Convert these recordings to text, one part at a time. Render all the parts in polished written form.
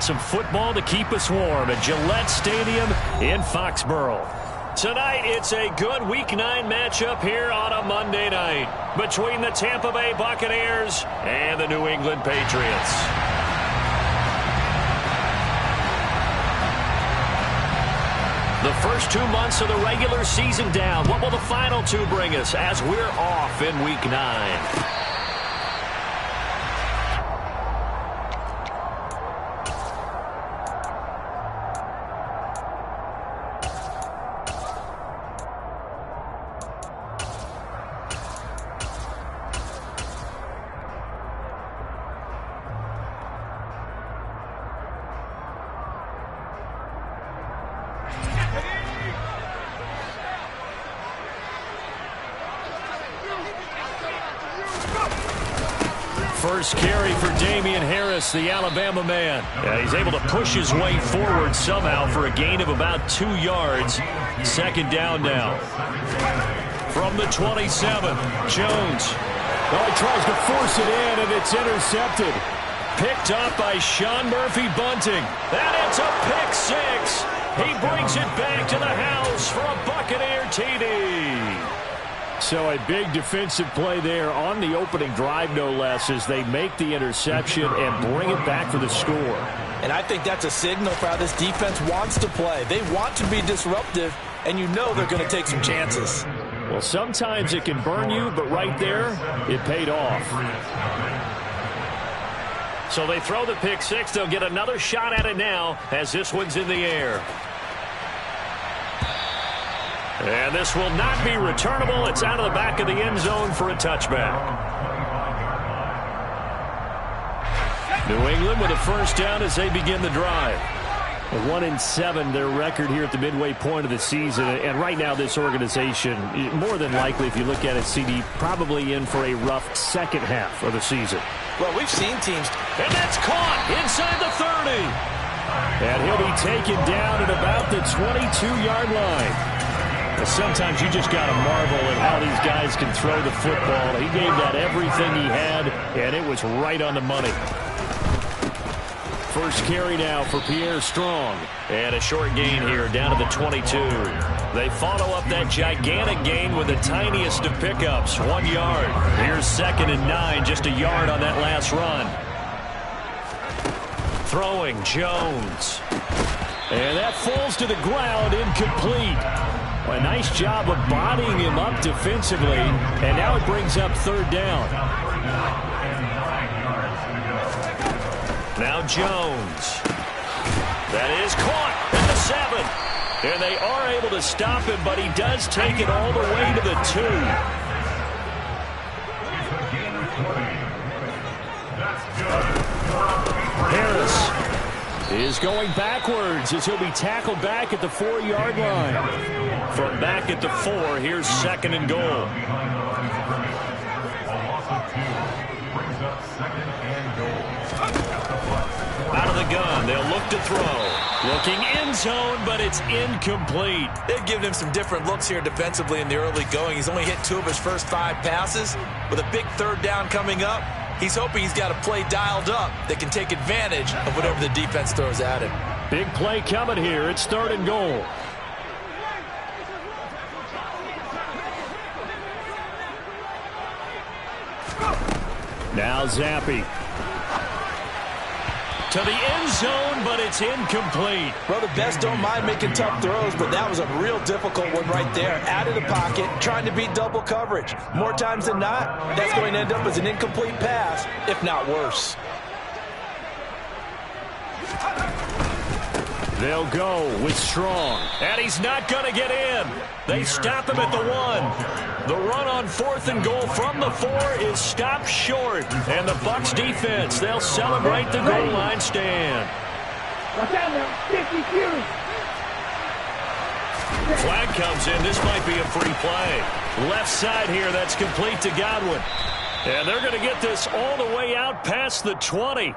Some football to keep us warm at Gillette Stadium in Foxborough. Tonight, it's a good Week 9 matchup here on a Monday night between the Tampa Bay Buccaneers and the New England Patriots. The first 2 months of the regular season down. What will the final two bring us as we're off in Week 9? First carry for Damian Harris, the Alabama man. He's able to push his way forward somehow for a gain of about 2 yards. Second down now. From the 27, Jones. Well, he tries to force it in, and it's intercepted. Picked up by Sean Murphy-Bunting. And it's a pick six. He brings it back to the house for a Buccaneer TD. So a big defensive play there on the opening drive, no less, as they make the interception and bring it back for the score. And I think that's a signal for how this defense wants to play. They want to be disruptive, and you know they're going to take some chances. Well, sometimes it can burn you, but right there, it paid off. So they throw the pick six. They'll get another shot at it now as this one's in the air. And this will not be returnable. It's out of the back of the end zone for a touchback. New England with a first down as they begin the drive. 1-7 their record here at the midway point of the season. And right now this organization, more than likely, if you look at it, CD, probably in for a rough second half of the season. Well, we've seen teams. And that's caught inside the 30. And he'll be taken down at about the 22-yard line. Sometimes you just got to marvel at how these guys can throw the football. He gave that everything he had, and it was right on the money. First carry now for Pierre Strong. And a short gain here down to the 22. They follow up that gigantic gain with the tiniest of pickups, 1 yard. Here's 2nd and 9, just a yard on that last run. Throwing, Jones. And that falls to the ground, incomplete. A nice job of bodying him up defensively, and now it brings up third down. Now Jones. That is caught at the 7. And they are able to stop him, but he does take it all the way to the 2. Harris is going backwards as he'll be tackled back at the 4-yard line. From back at the 4, here's 2nd and goal. Out of the gun, they'll look to throw. Looking end zone, but it's incomplete. They've given him some different looks here defensively in the early going. He's only hit 2 of his first 5 passes. With a big third down coming up, he's hoping he's got a play dialed up that can take advantage of whatever the defense throws at him. Big play coming here. It's 3rd and goal. Now Zappe. To the end zone, but it's incomplete. Well, the best don't mind making tough throws, but that was a real difficult one right there. Out of the pocket, trying to beat double coverage. More times than not, that's going to end up as an incomplete pass, if not worse. They'll go with Strong. And he's not going to get in. They stop him at the 1. The run on 4th and goal from the 4 is stopped short. And the Bucs defense, they'll celebrate the goal line stand. Flag comes in. This might be a free play. Left side here, that's complete to Godwin. And they're going to get this all the way out past the 20.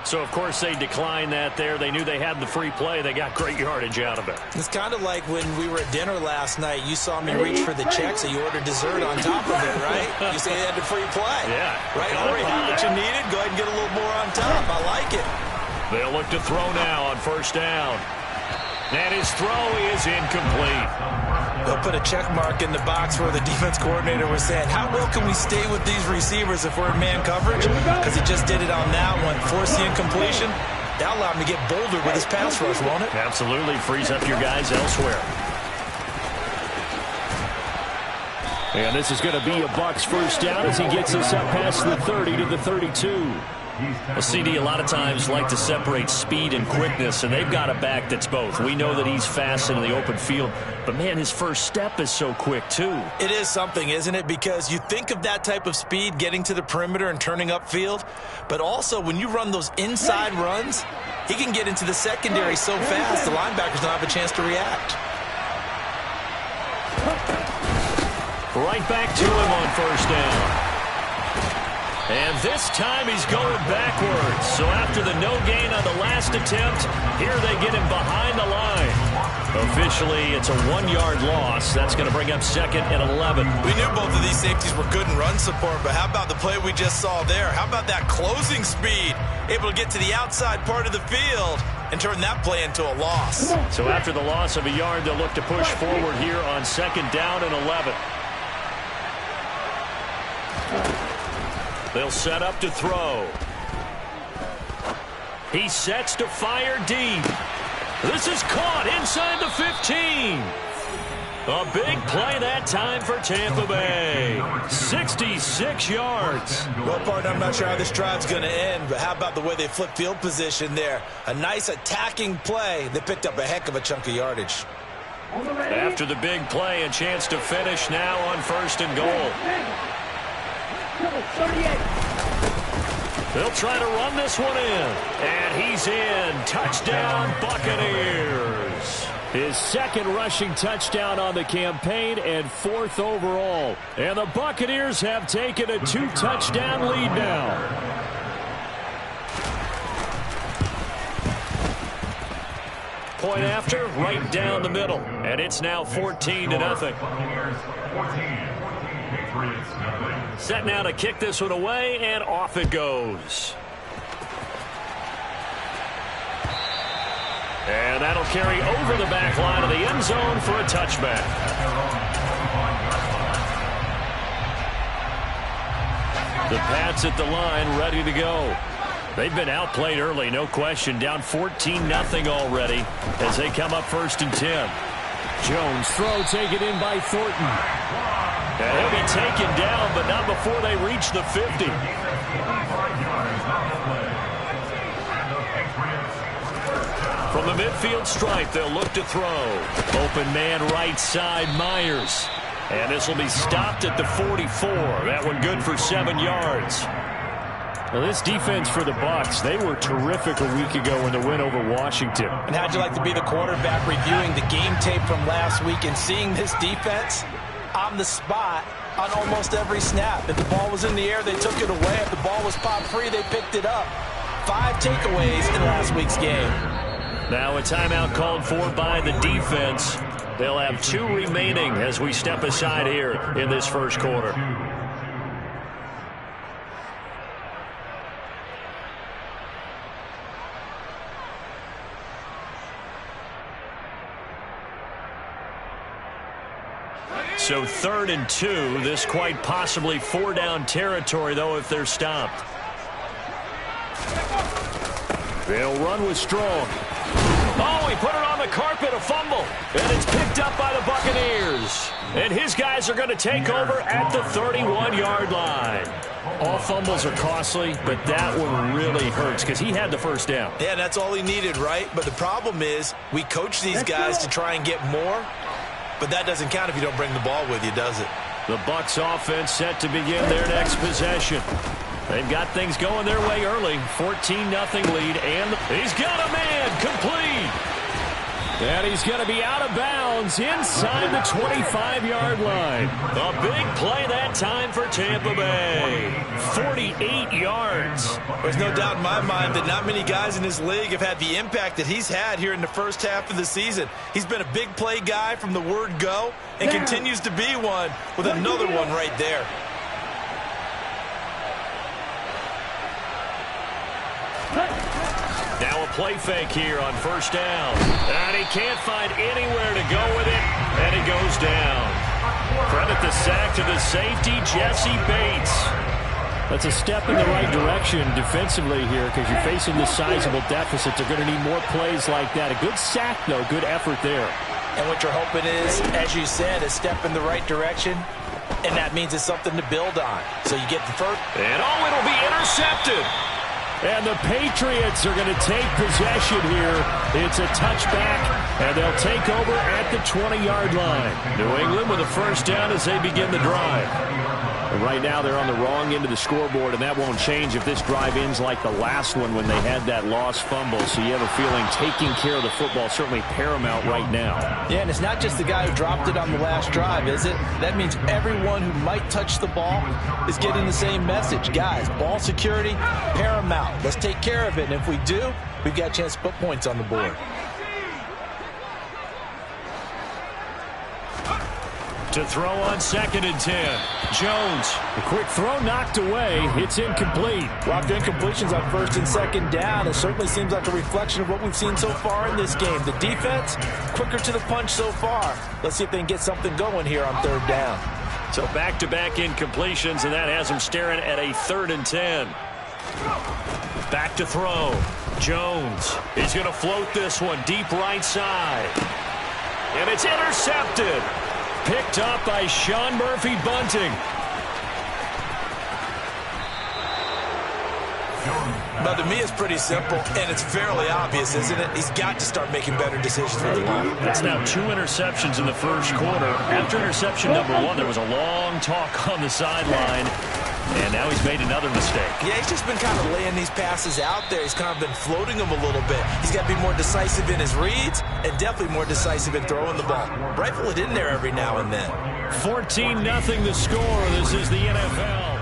So, of course, they declined that there. They knew they had the free play. They got great yardage out of it. It's kind of like when we were at dinner last night. You saw me reach for the check, so you ordered dessert on top of it, right? You say you had the free play. Yeah. Right? Already had what you needed. Go ahead and get a little more on top. I like it. They'll look to throw now on first down. And his throw is incomplete. They'll put a check mark in the box where the defense coordinator was saying, how well can we stay with these receivers if we're in man coverage? Because he just did it on that one. Force the incompletion. That'll allow him to get bolder with his pass rush, won't it? Absolutely. Frees up your guys elsewhere. And this is going to be a Bucs first down as he gets us up past the 30 to the 32. Well, CD, a lot of times like to separate speed and quickness, and they've got a back that's both. We know that he's fast in the open field, but, man, his first step is so quick, too. It is something, isn't it? Because you think of that type of speed getting to the perimeter and turning upfield, but also when you run those inside runs, he can get into the secondary so fast the linebackers don't have a chance to react. Right back to him on first down. And this time he's going backwards. So after the no gain on the last attempt, here they get him behind the line. Officially, it's a 1-yard loss. That's going to bring up second and 11. We knew both of these safeties were good in run support, but how about the play we just saw there? How about that closing speed? Able to get to the outside part of the field and turn that play into a loss. So after the loss of a yard, they'll look to push forward here on second down and 11. They'll set up to throw. He sets to fire deep. This is caught inside the 15. A big play that time for Tampa Bay. 66 yards. Well, partner, I'm not sure how this drive's going to end, but how about the way they flip field position there? A nice attacking play. They picked up a heck of a chunk of yardage. After the big play, a chance to finish now on first and goal. They'll try to run this one in. And he's in. Touchdown, Buccaneers. His second rushing touchdown on the campaign and 4th overall. And the Buccaneers have taken a 2-touchdown lead now. Point after, right down the middle. And it's now 14-0. Set now to kick this one away, and off it goes. And that'll carry over the back line of the end zone for a touchback. The Pats at the line, ready to go. They've been outplayed early, no question. Down 14-0 already as they come up first and 10. Jones throw taken in by Thornton. And he'll be taken down, but not before they reach the 50. From the midfield stripe, they'll look to throw. Open man right side, Myers. And this will be stopped at the 44. That one good for 7 yards. Well, this defense for the Bucs, they were terrific a week ago in the win over Washington. And how'd you like to be the quarterback reviewing the game tape from last week and seeing this defense on the spot on almost every snap? If the ball was in the air, they took it away. If the ball was popped free, they picked it up. 5 takeaways in last week's game. Now a timeout called for by the defense. They'll have 2 remaining as we step aside here in this first quarter. So 3rd and 2. This quite possibly 4-down territory, though, if they're stopped. They'll run with Strong. Oh, he put it on the carpet, a fumble. And it's picked up by the Buccaneers. And his guys are going to take over at the 31-yard line. All fumbles are costly, but that one really hurts because he had the first down. Yeah, that's all he needed, right? But the problem is we coach these guys to try and get more, but that doesn't count if you don't bring the ball with you, does it? The Bucs offense set to begin their next possession. They've got things going their way early. 14-0 lead, and he's got a man complete. And he's going to be out of bounds inside the 25-yard line. A big play that time for Tampa Bay. 48 yards. There's no doubt in my mind that not many guys in this league have had the impact that he's had here in the first half of the season. He's been a big play guy from the word go and continues to be one with another one right there. Now a play fake here on first down. And he can't find anywhere to go with it, and he goes down. Credit the sack to the safety, Jesse Bates. That's a step in the right direction defensively here because you're facing this sizable deficit. They're going to need more plays like that. A good sack, though. Good effort there. And what you're hoping is, as you said, a step in the right direction, and that means it's something to build on. So you get the first. And it'll be intercepted. And the Patriots are going to take possession here. It's a touchback, and they'll take over at the 20-yard line. New England with a first down as they begin the drive. And right now they're on the wrong end of the scoreboard, and that won't change if this drive ends like the last one when they had that lost fumble. So you have a feeling taking care of the football is certainly paramount right now. Yeah, and it's not just the guy who dropped it on the last drive, is it? That means everyone who might touch the ball is getting the same message. Guys, ball security, paramount. Let's take care of it, and if we do, we've got a chance to put points on the board. To throw on 2nd and 10. Jones. A quick throw knocked away. It's incomplete. Rocked incompletions on 1st and 2nd down. It certainly seems like a reflection of what we've seen so far in this game. The defense, quicker to the punch so far. Let's see if they can get something going here on 3rd down. So back-to-back incompletions, and that has them staring at a 3rd and 10. Back to throw. Jones. He's going to float this one deep right side. And it's intercepted. Picked up by Sean Murphy-Bunting. Now, to me, it's pretty simple, and it's fairly obvious, isn't it? He's got to start making better decisions with the ball. That's now 2 interceptions in the first quarter. After interception number 1, there was a long talk on the sideline, and now he's made another mistake. Yeah, he's just been kind of laying these passes out there. He's kind of been floating them a little bit. He's got to be more decisive in his reads and definitely more decisive in throwing the ball. Rifle it in there every now and then. 14-0 the score. This is the NFL.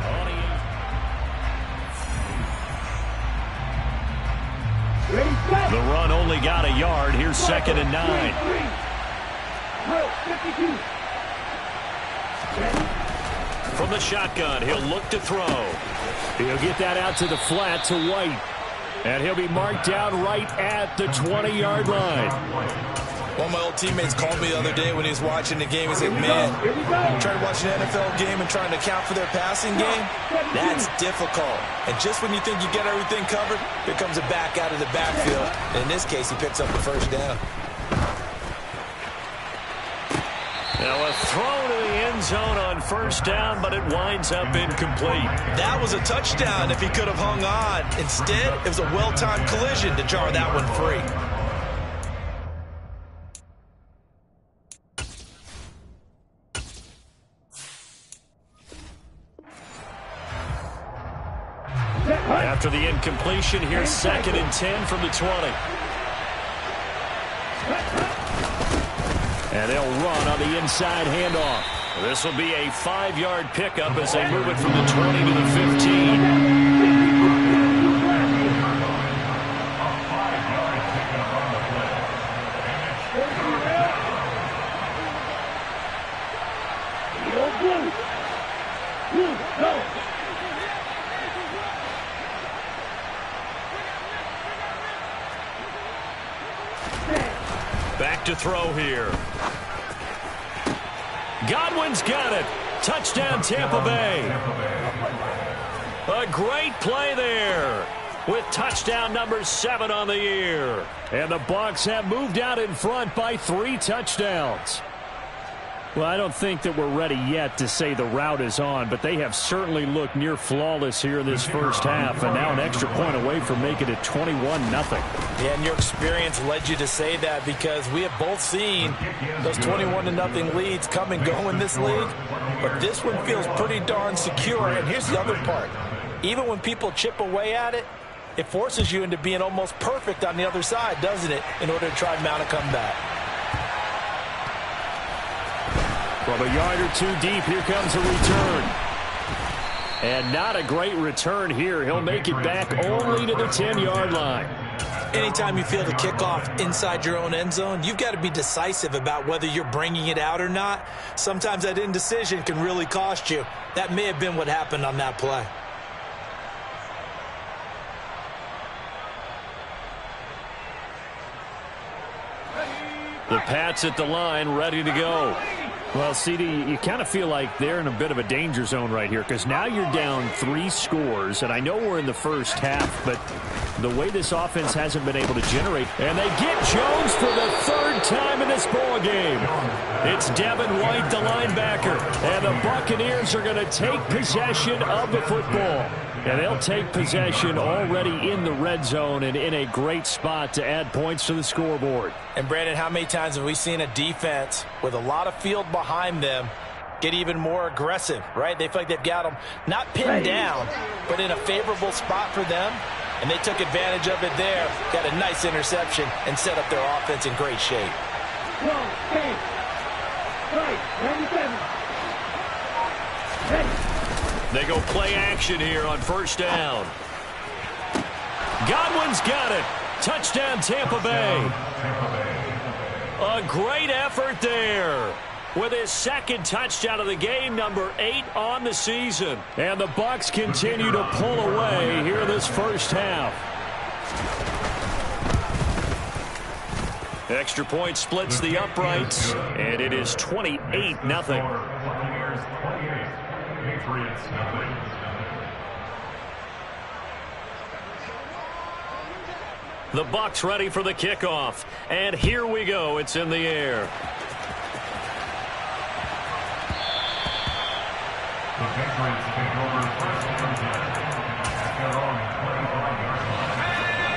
The run only got a yard. Here's 2nd and 9. From the shotgun, he'll look to throw. He'll get that out to the flat to White. And he'll be marked down right at the 20-yard line. One of my old teammates called me the other day when he was watching the game. He said, man, trying to watch an NFL game and trying to account for their passing game, that's difficult. And just when you think you get everything covered, here comes a back out of the backfield. And in this case, he picks up the first down. Now a throw to the end zone on first down, but it winds up incomplete. That was a touchdown if he could have hung on. Instead, it was a well-timed collision to jar that one free. After the incompletion, here's 2nd and 10 from the 20. And they'll run on the inside handoff. This will be a 5-yard pickup as they move it from the 20 to the 15. Back to throw here. Godwin's got it. Touchdown, Tampa Bay. A great play there with touchdown number 7 on the year. And the Bucs have moved out in front by 3 touchdowns. Well, I don't think that we're ready yet to say the route is on, but they have certainly looked near flawless here in this first half, and now an extra point away from making it 21-0. Yeah, and your experience led you to say that because we have both seen those 21-0 leads come and go in this league, but this one feels pretty darn secure. And here's the other part. Even when people chip away at it, it forces you into being almost perfect on the other side, doesn't it, in order to try and mount a comeback. From a yard or 2 deep, here comes a return. And not a great return here. He'll make it back only to the 10-yard line. Anytime you feel the kickoff inside your own end zone, you've got to be decisive about whether you're bringing it out or not. Sometimes that indecision can really cost you. That may have been what happened on that play. The Pats at the line, ready to go. Well, CD, you kind of feel like they're in a bit of a danger zone right here because now you're down 3 scores, and I know we're in the first half, but the way this offense hasn't been able to generate. And they get Jones for the 3rd time in this ball game. It's Devin White, the linebacker, and the Buccaneers are going to take possession of the football. And they'll take possession already in the red zone and in a great spot to add points to the scoreboard. And, Brandon, how many times have we seen a defense with a lot of field behind them get even more aggressive, right? They feel like they've got them not pinned down, but in a favorable spot for them. And they took advantage of it there, got a nice interception, and set up their offense in great shape. They go play action here on 1st down. Godwin's got it. Touchdown, Tampa Bay. A great effort there with his 2nd touchdown of the game, number 8 on the season. And the Bucs continue to pull away here this first half. Extra point splits the uprights, and it is 28-0. The Bucs ready for the kickoff. And here we go. It's in the air.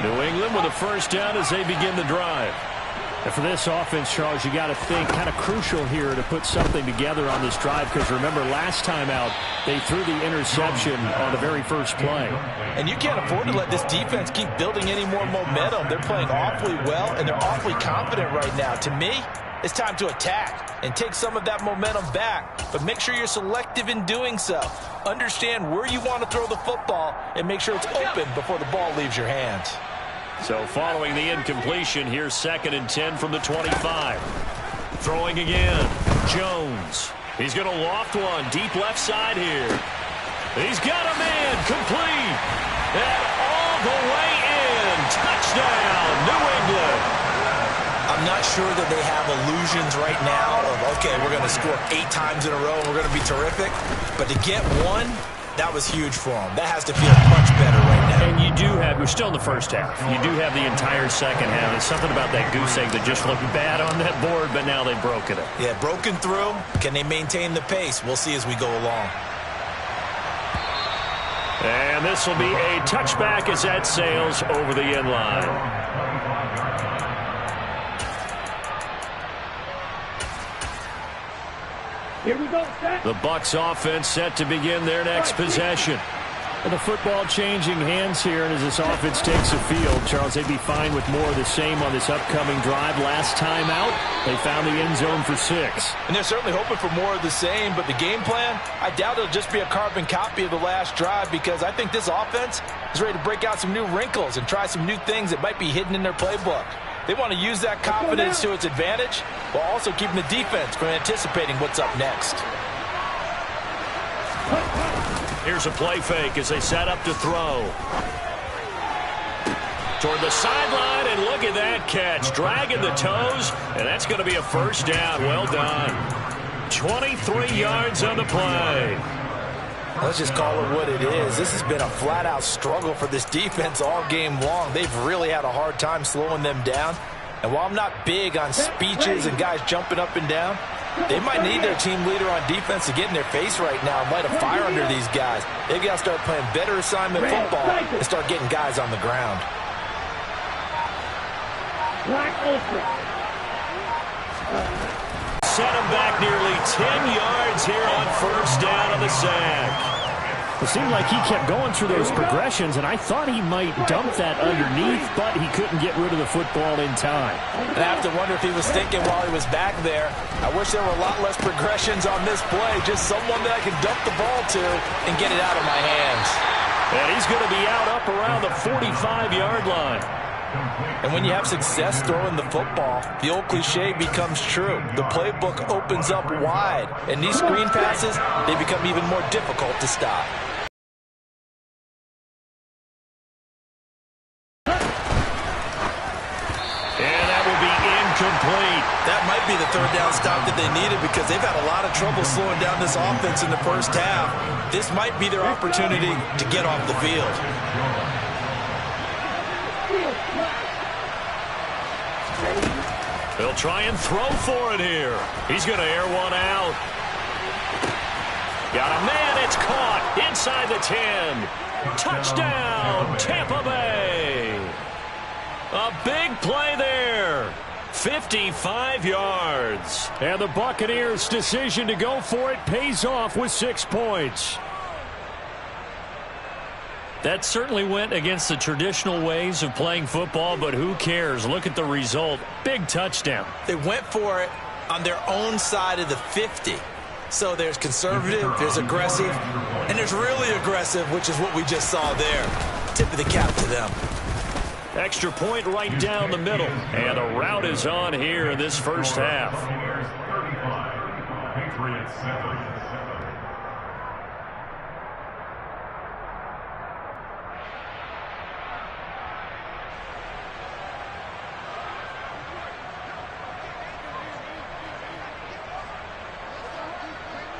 New England with a 1st down as they begin the drive. And for this offense, Charles, you got to think kind of crucial here to put something together on this drive because remember last time out they threw the interception on the very first play. And you can't afford to let this defense keep building any more momentum. They're playing awfully well and they're awfully confident right now. To me, it's time to attack and take some of that momentum back, but make sure you're selective in doing so. Understand where you want to throw the football and make sure it's open before the ball leaves your hands. So following the incompletion, here's 2nd and 10 from the 25. Throwing again. Jones. He's going to loft one deep left side here. He's got a man complete. And all the way in. Touchdown, New England. I'm not sure that they have illusions right now of, okay, we're going to score 8 times in a row and we're going to be terrific. But to get one, that was huge for them. That has to feel much better right now. And you do have, we're still in the first half. You do have the entire second half. There's something about that goose egg that just looked bad on that board, but now they've broken it. Yeah, broken through. Can they maintain the pace? We'll see as we go along. And this will be a touchback as that sails over the end line. Here we go, set. The Bucs offense set to begin their next possession. And the football changing hands here, and as this offense takes the field, Charles, they'd be fine with more of the same on this upcoming drive. Last time out, they found the end zone for 6. And they're certainly hoping for more of the same, but the game plan, I doubt it'll just be a carbon copy of the last drive because I think this offense is ready to break out some new wrinkles and try some new things that might be hidden in their playbook. They want to use that confidence to its advantage while also keeping the defense from anticipating what's up next. Here's a play fake as they set up to throw. Toward the sideline, and look at that catch. Dragging the toes, and that's going to be a 1st down. Well done. 23 yards on the play. Let's just call it what it is. This has been a flat-out struggle for this defense all game long. They've really had a hard time slowing them down. And while I'm not big on speeches and guys jumping up and down, they might need their team leader on defense to get in their face right now and light a fire under these guys. They've got to start playing better assignment football and start getting guys on the ground. Set him back nearly 10 yards here on 1st down on the sack. It seemed like he kept going through those progressions, and I thought he might dump that underneath, but he couldn't get rid of the football in time. And I have to wonder if he was thinking while he was back there, I wish there were a lot less progressions on this play, just someone that I could dump the ball to and get it out of my hands. And he's going to be out up around the 45-yard line. And when you have success throwing the football, the old cliche becomes true. The playbook opens up wide, and these screen passes, they become even more difficult to stop. And that will be incomplete. That might be the third down stop that they needed because they've had a lot of trouble slowing down this offense in the first half. This might be their opportunity to get off the field. They'll try and throw for it here. He's going to air one out. Got a man. It's caught inside the 10. Touchdown, Tampa Bay. A big play there. 55 yards. And the Buccaneers' decision to go for it pays off with 6 points. That certainly went against the traditional ways of playing football, but who cares? Look at the result. Big touchdown. They went for it on their own side of the 50. So there's conservative, there's aggressive, and there's really aggressive, which is what we just saw there. Tip of the cap to them. Extra point right down the middle. And the route is on here in this first half.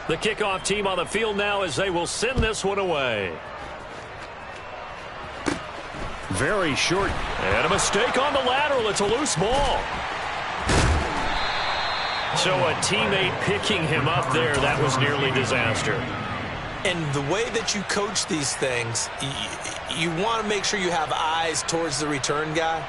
The kickoff team on the field now as they will send this one away. Very short. And a mistake on the lateral. It's a loose ball. So a teammate picking him up there, that was nearly disaster. And the way that you coach these things, you want to make sure you have eyes towards the return guy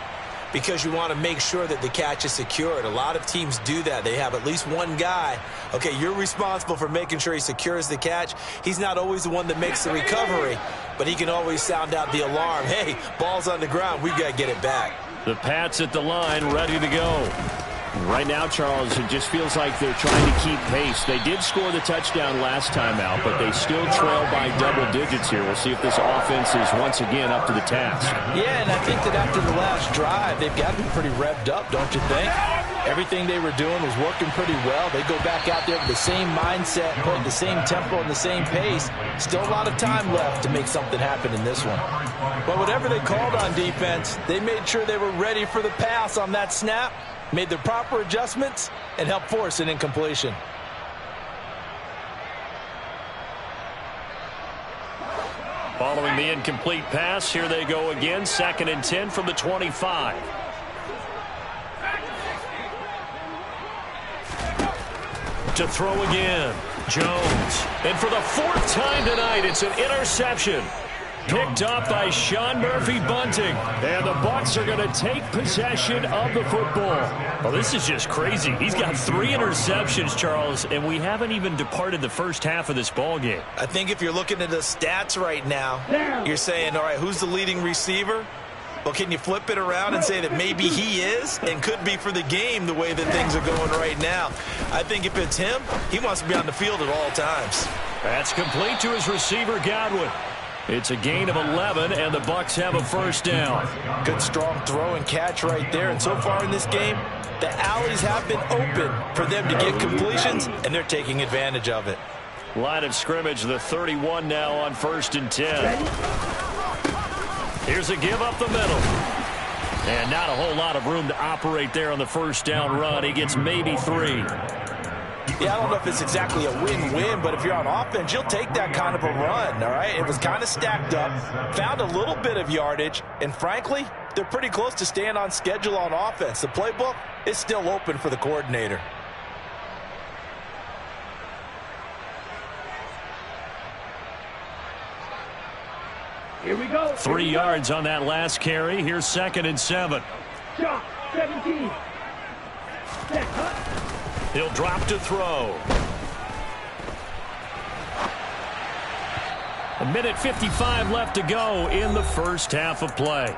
because you want to make sure that the catch is secured. A lot of teams do that. They have at least one guy. Okay, you're responsible for making sure he secures the catch. He's not always the one that makes the recovery, but he can always sound out the alarm. Hey, ball's on the ground. We've got to get it back. The Pats at the line, ready to go. Right now, Charles, it just feels like they're trying to keep pace. They did score the touchdown last time out, but they still trail by double digits here. We'll see if this offense is once again up to the task. Yeah, and I think that after the last drive, they've got to be pretty revved up, don't you think? Everything they were doing was working pretty well. They go back out there with the same mindset, playing the same tempo and the same pace. Still a lot of time left to make something happen in this one. But whatever they called on defense, they made sure they were ready for the pass on that snap, made the proper adjustments, and helped force an incompletion. Following the incomplete pass, here they go again. 2nd and 10 from the 25. To throw again, Jones. And for the 4th time tonight, it's an interception. Picked up by Sean Murphy-Bunting. And the Bucs are going to take possession of the football. Well, this is just crazy. He's got 3 interceptions, Charles, and we haven't even departed the first half of this ball game. I think if you're looking at the stats right now, you're saying, all right, who's the leading receiver? Well, can you flip it around and say that maybe he is and could be for the game the way that things are going right now? I think if it's him, he wants to be on the field at all times. That's complete to his receiver, Godwin. It's a gain of 11, and the Bucs have a first down. Good, strong throw and catch right there. And so far in this game, the alleys have been open for them to get completions, and they're taking advantage of it. Line of scrimmage, the 31 now on 1st and 10. Here's a give up the middle. And not a whole lot of room to operate there on the first down run. He gets maybe 3. Yeah, I don't know if it's exactly a win-win, but if you're on offense, you'll take that kind of a run, all right? It was kind of stacked up, found a little bit of yardage, and frankly, they're pretty close to staying on schedule on offense. The playbook is still open for the coordinator. Here we go. 3 yards on that last carry. Here's 2nd and 7. Shot, 17. Set, cut. He'll drop to throw. 1:55 left to go in the first half of play.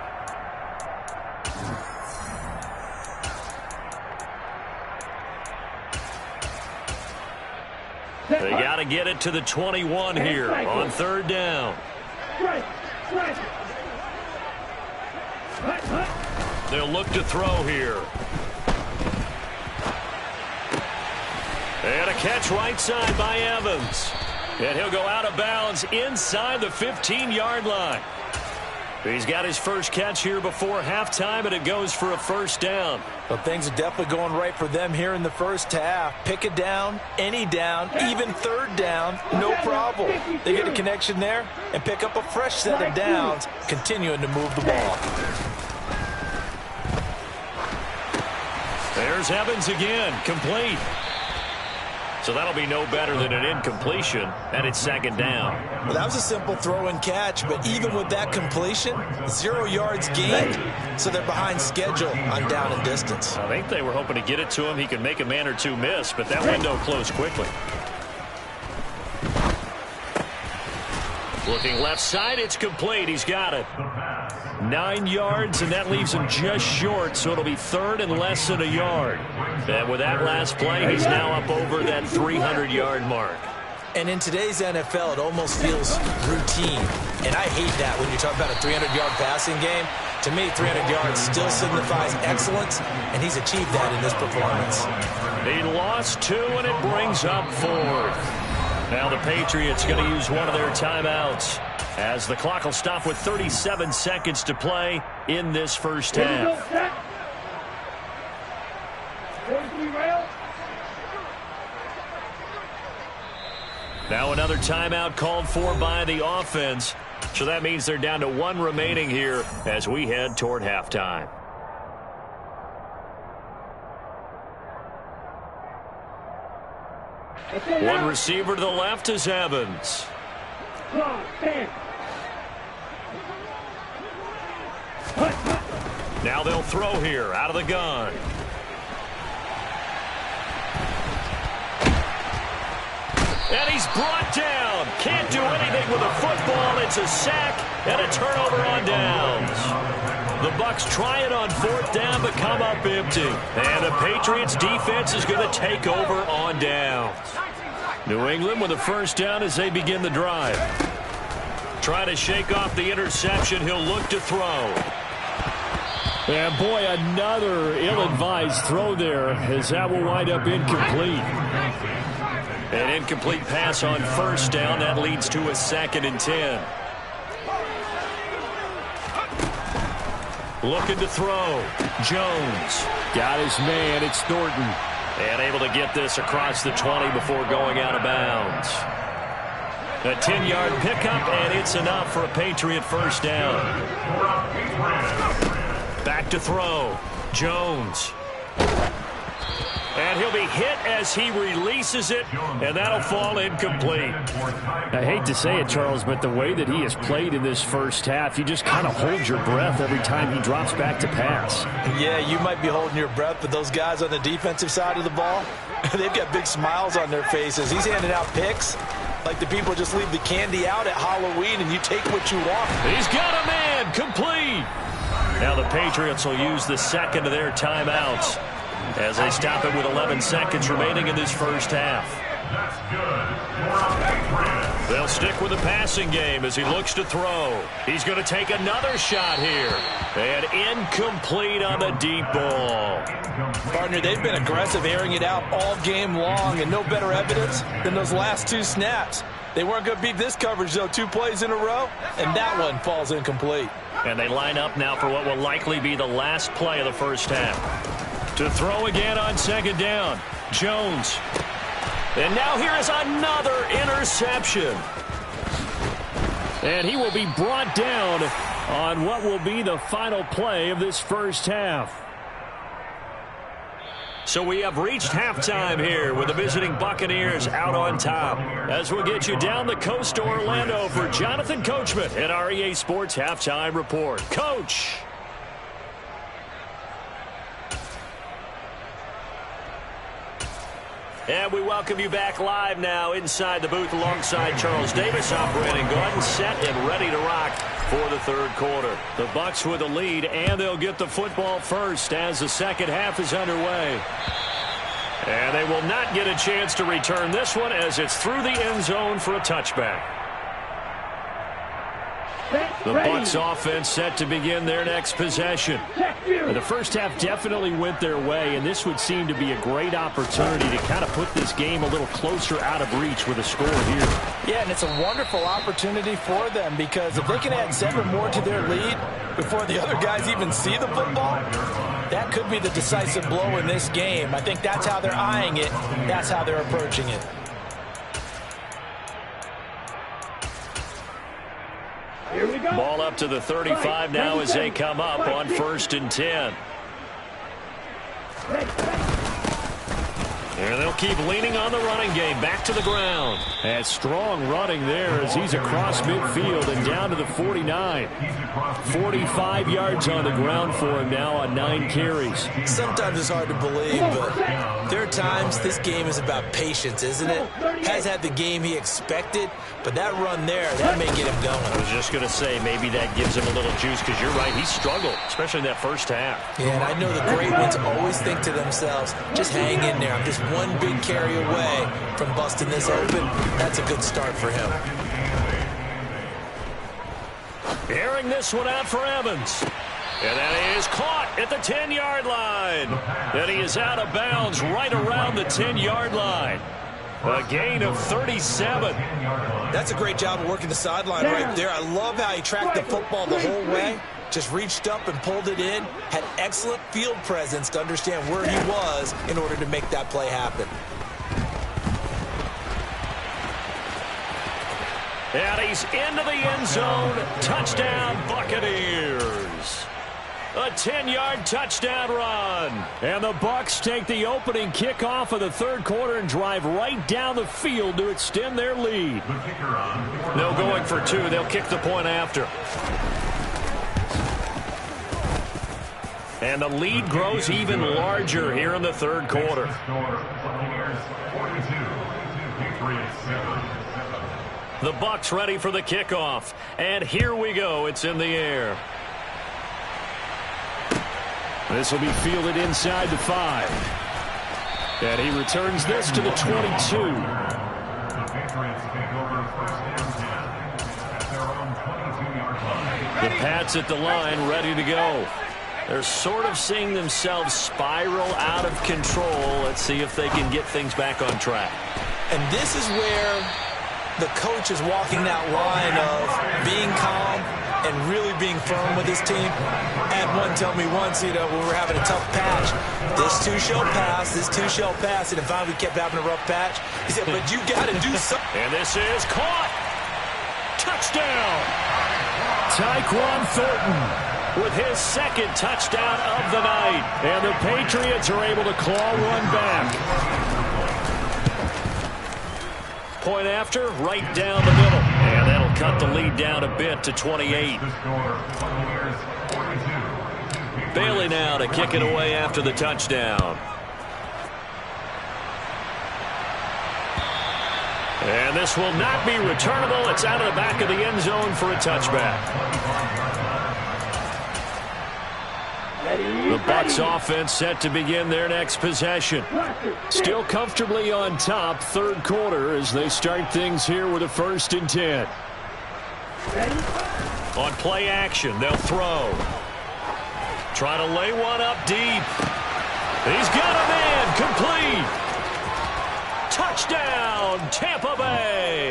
They got to get it to the 21 here on 3rd down. They'll look to throw here. And a catch right side by Evans. And he'll go out of bounds inside the 15-yard line. He's got his first catch here before halftime, and it goes for a first down. Well, things are definitely going right for them here in the first half. Pick it down, any down, even third down, no problem. They get a connection there and pick up a fresh set of downs, continuing to move the ball. There's Evans again, complete. So that'll be no better than an incompletion, and it's second down. Well, that was a simple throw and catch, but even with that completion, 0 yards gained, so they're behind schedule on down and distance. I think they were hoping to get it to him. He could make a man or two miss, but that window closed quickly. Looking left side, it's complete. He's got it. 9 yards, and that leaves him just short, so it'll be third and less than a yard. And with that last play, he's now up over that 300-yard mark. And in today's NFL, it almost feels routine. And I hate that when you talk about a 300-yard passing game. To me, 300 yards still signifies excellence, and he's achieved that in this performance. He lost 2, and it brings up 4th. Now the Patriots going to use one of their timeouts, as the clock will stop with 37 seconds to play in this first half. Now another timeout called for by the offense. So that means they're down to 1 remaining here as we head toward halftime. One receiver to the left is Evans. Now they'll throw here out of the gun. And he's brought down. Can't do anything with a football. It's a sack and a turnover on downs. The Bucs try it on 4th down, but come up empty. And the Patriots defense is going to take over on downs. New England with a first down as they begin the drive. Try to shake off the interception. He'll look to throw. And boy, another ill-advised throw there, as that will wind up incomplete. An incomplete pass on first down. That leads to a 2nd and 10. Looking to throw. Jones. Got his man. It's Thornton. And able to get this across the 20 before going out of bounds. A 10-yard pickup, and it's enough for a Patriot first down. Back to throw. Jones. And he'll be hit as he releases it, and that'll fall incomplete. I hate to say it, Charles, but the way that he has played in this first half, you just kind of hold your breath every time he drops back to pass. Yeah, you might be holding your breath, but those guys on the defensive side of the ball, they've got big smiles on their faces. He's handing out picks like the people just leave the candy out at Halloween, and you take what you want. He's got a man, complete. Now the Patriots will use the second of their timeouts as they stop it with 11 seconds remaining in this first half. They'll stick with the passing game as he looks to throw. He's going to take another shot here. And incomplete on the deep ball. Partner, they've been aggressive, airing it out all game long, and no better evidence than those last 2 snaps. They weren't going to beat this coverage, though, 2 plays in a row, and that one falls incomplete. And they line up now for what will likely be the last play of the first half. To throw again on second down. Jones. And now here is another interception. And he will be brought down on what will be the final play of this first half. So we have reached halftime here with the visiting Buccaneers out on top. As we'll get you down the coast to Orlando for Jonathan Coachman at our EA Sports Halftime Report. Coach. And we welcome you back live now inside the booth alongside Charles Davis. I'm Brandon Gaudin, set and ready to rock for the third quarter. The Bucs with the lead, and they'll get the football first as the second half is underway. And they will not get a chance to return this one as it's through the end zone for a touchback. The Bucs offense set to begin their next possession. The first half definitely went their way, and this would seem to be a great opportunity to kind of put this game a little closer out of reach with a score here. Yeah, and it's a wonderful opportunity for them because if they can add 7 more to their lead before the other guys even see the football, that could be the decisive blow in this game. I think that's how they're eyeing it. That's how they're approaching it. Here we go. Ball up to the 35 now as they come up on 1st and 10. And they'll keep leaning on the running game. Back to the ground. And strong running there as he's across midfield and down to the 49. 45 yards on the ground for him now on 9 carries. Sometimes it's hard to believe, but there are times this game is about patience, isn't it? Has had the game he expected, but that run there, that may get him going. I was just going to say maybe that gives him a little juice because you're right. He struggled, especially in that first half. Yeah, and I know the great ones always think to themselves, just hang in there. I'm just one big carry away from busting this open. That's a good start for him. Airing this one out for Evans. And then he is caught at the 10-yard line. Then he is out of bounds right around the 10-yard line. A gain of 37. That's a great job of working the sideline right there. I love how he tracked the football the whole way. Just reached up and pulled it in. Had excellent field presence to understand where he was in order to make that play happen. And he's into the end zone. Touchdown, Buccaneers. A 10-yard touchdown run. And the Bucs take the opening kickoff of the third quarter and drive right down the field to extend their lead. No going for 2. They'll kick the point after. And the lead grows even larger here in the third quarter. The Bucs ready for the kickoff. And here we go. It's in the air. This will be fielded inside the 5. And he returns this to the 22. The Pats at the line ready to go. They're sort of seeing themselves spiral out of control. Let's see if they can get things back on track. And this is where the coach is walking that line of being calm and really being firm with his team. I had one tell me once, when we were having a tough patch, this too shall pass, this too shall pass. And if we kept having a rough patch, he said, but you got to do something. And this is caught. Touchdown. Tyquan Thornton with his second touchdown of the night. And the Patriots are able to claw one back. Point after, right down the middle. And that'll cut the lead down a bit to 28. Bailey now to kick it away after the touchdown. And this will not be returnable. It's out of the back of the end zone for a touchback. The Bucs offense set to begin their next possession. Still comfortably on top, third quarter, as they start things here with a 1st and 10. On play action, they'll throw. Try to lay one up deep. He's got a man, complete. Touchdown, Tampa Bay.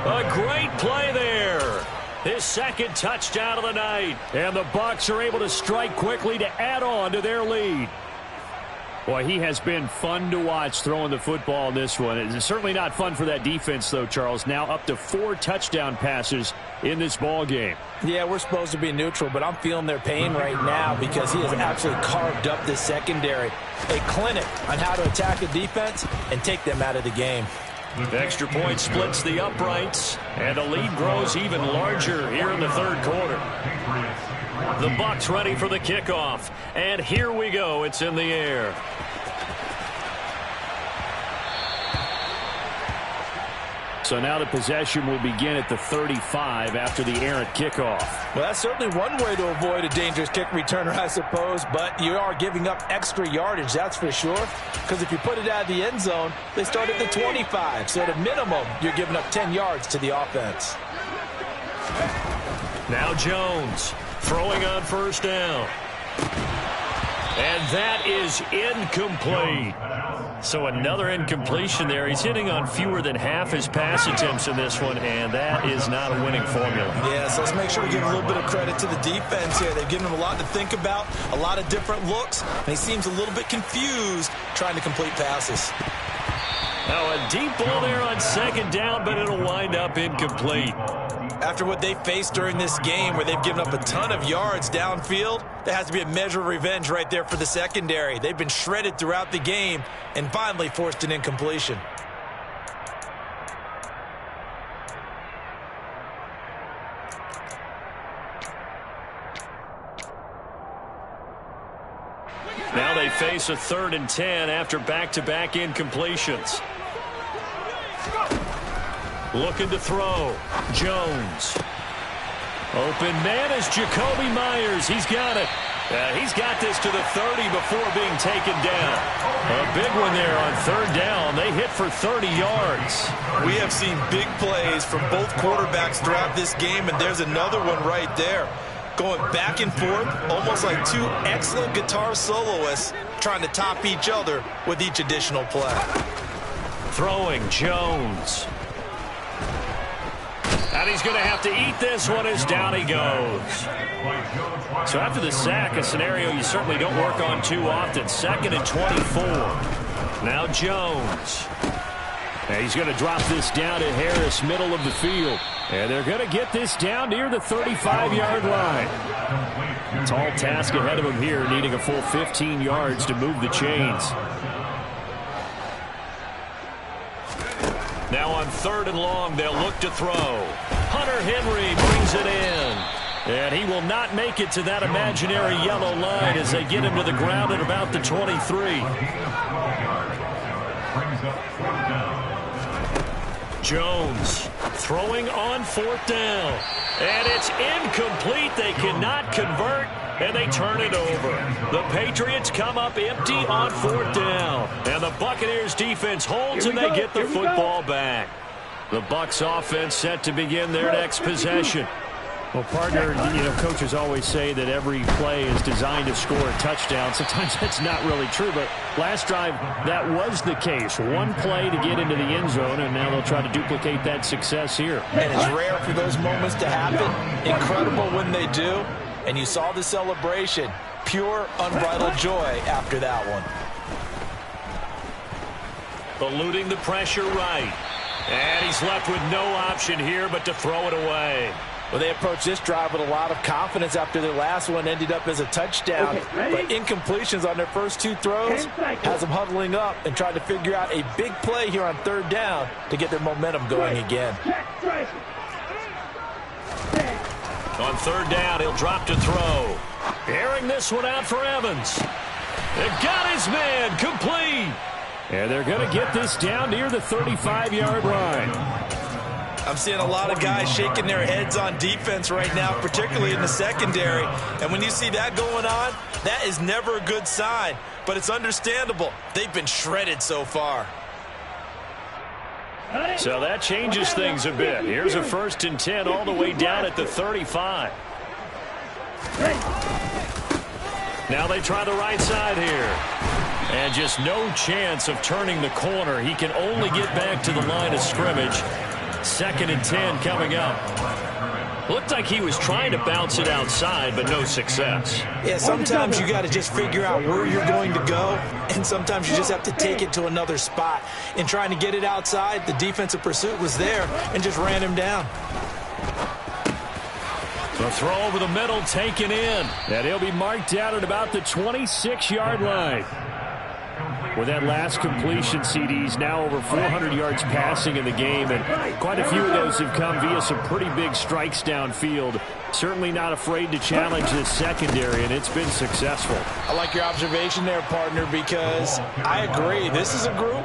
A great play there. His second touchdown of the night. And the Bucs are able to strike quickly to add on to their lead. Boy, he has been fun to watch throwing the football in this one. It's certainly not fun for that defense, though, Charles. Now up to 4 touchdown passes in this ball game. Yeah, we're supposed to be neutral, but I'm feeling their pain right now because he has absolutely carved up this secondary. A clinic on how to attack a defense and take them out of the game. Extra point splits the uprights, and the lead grows even larger here in the third quarter. The Bucs ready for the kickoff, and here we go. It's in the air. So now the possession will begin at the 35 after the errant kickoff. Well, that's certainly one way to avoid a dangerous kick returner, I suppose, but you are giving up extra yardage, that's for sure, because if you put it out of the end zone, they start at the 25, so at a minimum, you're giving up 10 yards to the offense. Now Jones throwing on first down. And that is incomplete. So another incompletion there. He's hitting on fewer than half his pass attempts in this one, and that is not a winning formula. Yeah, so let's make sure we give a little bit of credit to the defense here. They've given him a lot to think about, a lot of different looks, and he seems a little bit confused trying to complete passes. Now a deep ball there on second down, but it'll wind up incomplete. After what they faced during this game where they've given up a ton of yards downfield, there has to be a measure of revenge right there for the secondary. They've been shredded throughout the game and finally forced an incompletion. Now they face a 3rd and 10 after back-to-back incompletions. Looking to throw. Jones. Open man is Jacoby Myers. He's got it. He's got this to the 30 before being taken down. A big one there on 3rd down. They hit for 30 yards. We have seen big plays from both quarterbacks throughout this game, and there's another one right there. Going back and forth, almost like two excellent guitar soloists trying to top each other with each additional play. Throwing Jones. And he's going to have to eat this one as down he goes. So after the sack, a scenario you certainly don't work on too often. 2nd and 24. Now Jones. And he's going to drop this down to Harris, middle of the field. And they're going to get this down near the 35-yard line. Tall task ahead of him here, needing a full 15 yards to move the chains. Now on 3rd and long, they'll look to throw. Hunter Henry brings it in. And he will not make it to that imaginary yellow line as they get him to the ground at about the 23. Jones throwing on 4th down. And it's incomplete. They cannot convert, and they turn it over. The Patriots come up empty on 4th down. And the Buccaneers defense holds, and they get the football back. The Bucs offense set to begin their next possession. Well, partner, coaches always say that every play is designed to score a touchdown. Sometimes that's not really true, but last drive, that was the case. One play to get into the end zone, and now they'll try to duplicate that success here. And it's rare for those moments to happen. Incredible when they do. And you saw the celebration. Pure, unbridled joy after that one. Eluding the pressure right. And he's left with no option here but to throw it away. Well, they approached this drive with a lot of confidence after their last one ended up as a touchdown. But incompletions on their first 2 throws has them huddling up and trying to figure out a big play here on 3rd down to get their momentum going again. On 3rd down, he'll drop to throw. Airing this one out for Evans. They've got his man complete. And they're going to get this down near the 35-yard line. I'm seeing a lot of guys shaking their heads on defense right now, particularly in the secondary. And when you see that going on, that is never a good sign. But it's understandable. They've been shredded so far. So that changes things a bit. Here's a 1st and 10 all the way down at the 35. Now they try the right side here. And just no chance of turning the corner. He can only get back to the line of scrimmage. 2nd and 10 coming up. Looked like he was trying to bounce it outside, but no success. Yeah, sometimes you got to just figure out where you're going to go, and sometimes you just have to take it to another spot. In trying to get it outside, the defensive pursuit was there and just ran him down. The throw over the middle taken in. And he'll be marked down at about the 26-yard line. With that last completion, CD's now over 400 yards passing in the game, and quite a few of those have come via some pretty big strikes downfield. Certainly not afraid to challenge this secondary, and it's been successful. I like your observation there, partner, because I agree. This is a group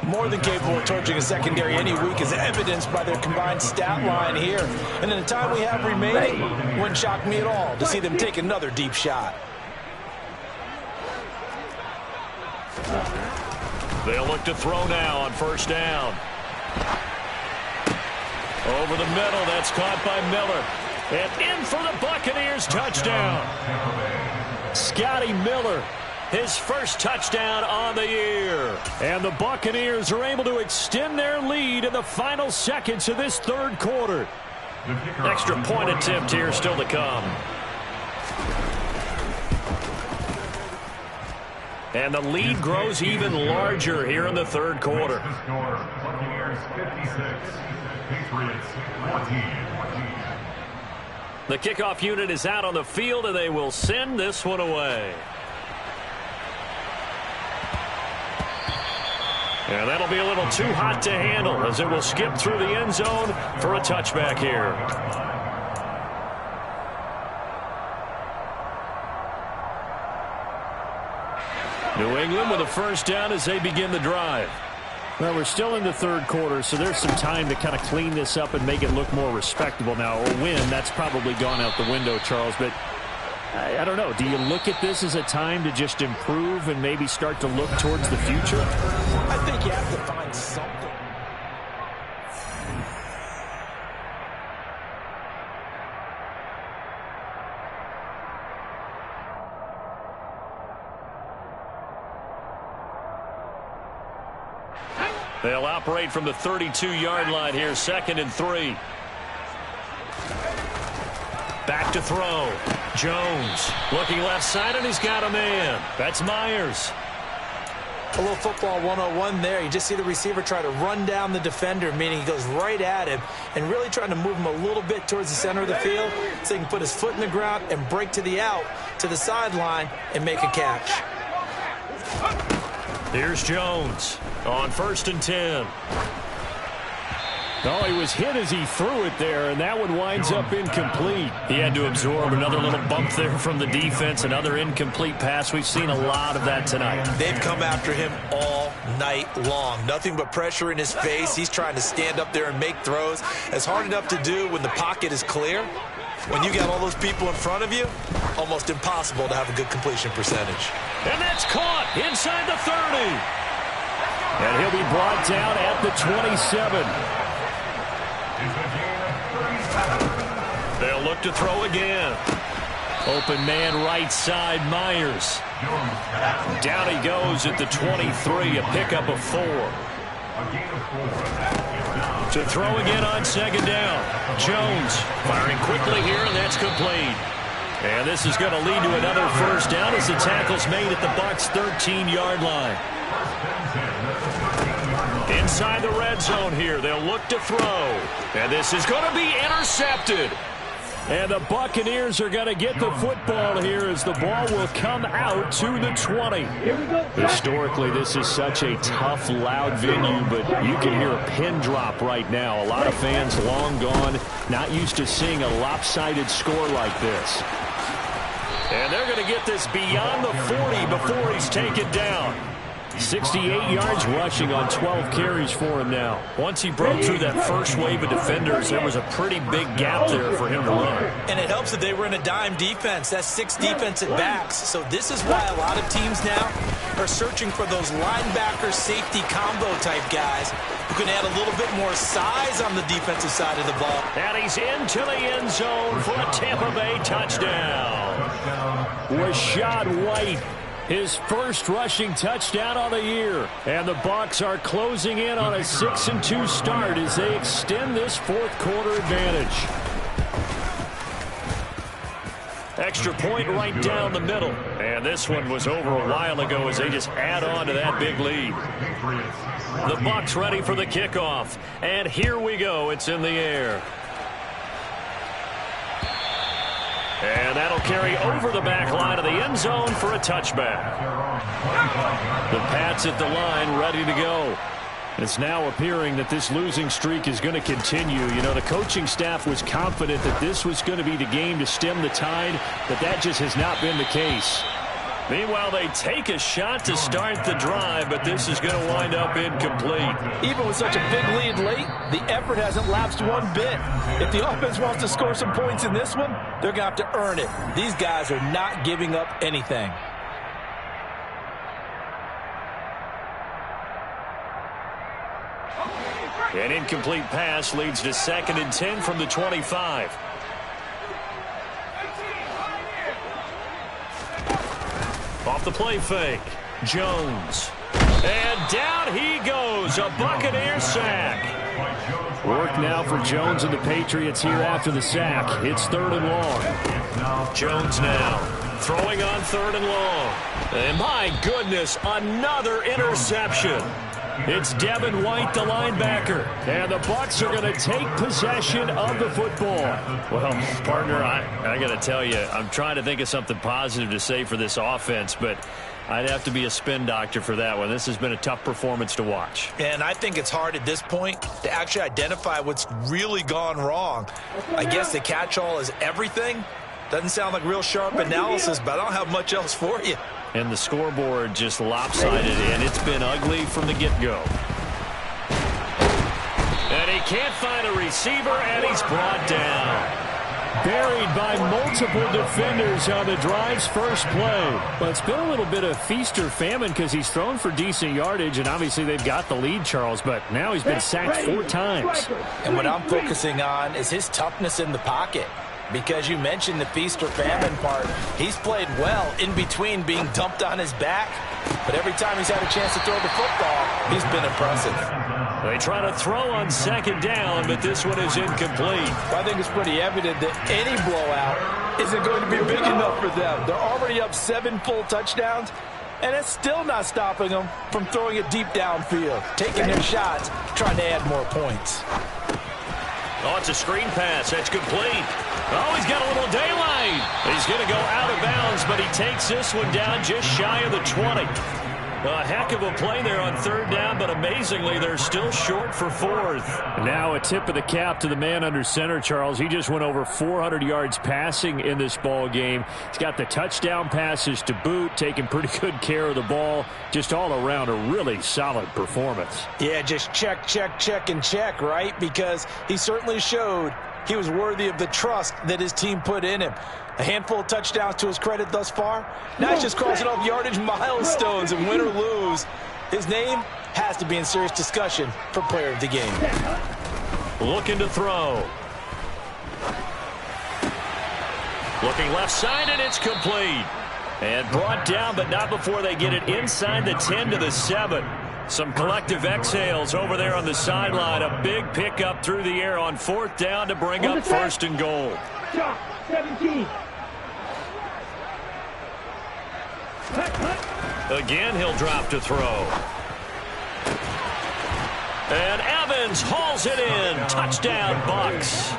more than capable of torching a secondary any week, as evidenced by their combined stat line here. And in the time we have remaining, wouldn't shock me at all to see them take another deep shot. They'll look to throw now on 1st down. Over the middle, that's caught by Miller. And in for the Buccaneers touchdown. Scotty Miller, his first touchdown on the year. And the Buccaneers are able to extend their lead in the final seconds of this third quarter. Extra point attempt here still to come. And the lead grows even larger here in the third quarter. The kickoff unit is out on the field, and they will send this one away. And that'll be a little too hot to handle as it will skip through the end zone for a touchback here. New England with a first down as they begin the drive. Well, we're still in the third quarter, so there's some time to kind of clean this up and make it look more respectable now. Or win, that's probably gone out the window, Charles. But I don't know. Do you look at this as a time to just improve and maybe start to look towards the future? I think you have to find something. They'll operate from the 32-yard line here, 2nd and 3. Back to throw. Jones looking left side, and he's got a man. That's Myers. A little football 101 there. You just see the receiver try to run down the defender, meaning he goes right at him and really trying to move him a little bit towards the center of the field so he can put his foot in the ground and break to the out, to the sideline, and make a catch. Here's Jones on 1st and 10. Oh, he was hit as he threw it there, and that one winds up incomplete. He had to absorb another little bump there from the defense, another incomplete pass. We've seen a lot of that tonight. They've come after him all night long. Nothing but pressure in his face. He's trying to stand up there and make throws. It's hard enough to do when the pocket is clear. When you got all those people in front of you, almost impossible to have a good completion percentage. And that's caught inside the 30. And he'll be brought down at the 27. They'll look to throw again. Open man right side, Myers. Down he goes at the 23, a pickup of 4. To throw again on 2nd down. Jones firing quickly here, and that's complete. And this is going to lead to another first down as the tackle's made at the Bucs' 13-yard line. Inside the red zone here, they'll look to throw. And this is going to be intercepted. And the Buccaneers are going to get the football here as the ball will come out to the 20. Historically, this is such a tough, loud venue, but you can hear a pin drop right now. A lot of fans long gone, not used to seeing a lopsided score like this. And they're going to get this beyond the 40 before he's taken down. 68 yards rushing on 12 carries for him now. Once he broke through that first wave of defenders, there was a pretty big gap there for him to run. And it helps that they were in a dime defense. That's 6 defensive backs. So this is why a lot of teams now are searching for those linebacker safety combo type guys who can add a little bit more size on the defensive side of the ball. And he's into the end zone for a Tampa Bay touchdown. Rachaad White, his first rushing touchdown on the year. And the Bucs are closing in on a 6-2 start as they extend this fourth quarter advantage. Extra point right down the middle. And this one was over a while ago as they just add on to that big lead. The Bucs ready for the kickoff. And here we go. It's in the air. And that'll carry over the back line of the end zone for a touchback. The Pats at the line ready to go. It's now appearing that this losing streak is going to continue. You know, the coaching staff was confident that this was going to be the game to stem the tide, but that just has not been the case. Meanwhile, they take a shot to start the drive, but this is going to wind up incomplete. Even with such a big lead late, the effort hasn't lapsed one bit. If the offense wants to score some points in this one, they're going to have to earn it. These guys are not giving up anything. An incomplete pass leads to 2nd and 10 from the 25. Off the play fake. Jones. And down he goes. A Buccaneer sack. Work now for Jones and the Patriots here after the sack. It's 3rd and long. Jones now throwing on 3rd and long. And my goodness, another interception. It's Devin White, the linebacker. And the Bucs are going to take possession of the football. Well, partner, I got to tell you, I'm trying to think of something positive to say for this offense, but I'd have to be a spin doctor for that one. This has been a tough performance to watch. And I think it's hard at this point to actually identify what's really gone wrong. I guess the catch-all is everything. Doesn't sound like real sharp analysis, but I don't have much else for you. And the scoreboard just lopsided, and it's been ugly from the get-go. And he can't find a receiver, and he's brought down. Buried by multiple defenders on the drive's first play. Well, it's been a little bit of feast or famine because he's thrown for decent yardage, and obviously they've got the lead, Charles, but now he's been sacked 4 times. And what I'm focusing on is his toughness in the pocket. Because you mentioned the feast or famine part. He's played well in between being dumped on his back. But every time he's had a chance to throw the football, he's been impressive. They try to throw on 2nd down, but this one is incomplete. I think it's pretty evident that any blowout isn't going to be big enough for them. They're already up 7 full touchdowns, and it's still not stopping them from throwing it deep downfield, taking their shots, trying to add more points. Oh, it's a screen pass. That's complete. Oh, he's got a little daylight. He's going to go out of bounds, but he takes this one down just shy of the 20. A heck of a play there on 3rd down, but amazingly, they're still short for 4th. Now a tip of the cap to the man under center, Charles. He just went over 400 yards passing in this ball game. He's got the touchdown passes to boot, taking pretty good care of the ball. Just all around a really solid performance. Yeah, just check, check, check, and check, right? Because he certainly showed he was worthy of the trust that his team put in him. A handful of touchdowns to his credit thus far. Now he's just crossing off yardage milestones, and win or lose, his name has to be in serious discussion for player of the game. Looking to throw. Looking left side, and it's complete. And brought down, but not before they get it inside the 10 to the 7. Some collective exhales over there on the sideline. A big pickup through the air on 4th down to bring up 1st and goal. 17. Again, he'll drop to throw. And Evans hauls it in. Touchdown, Bucs.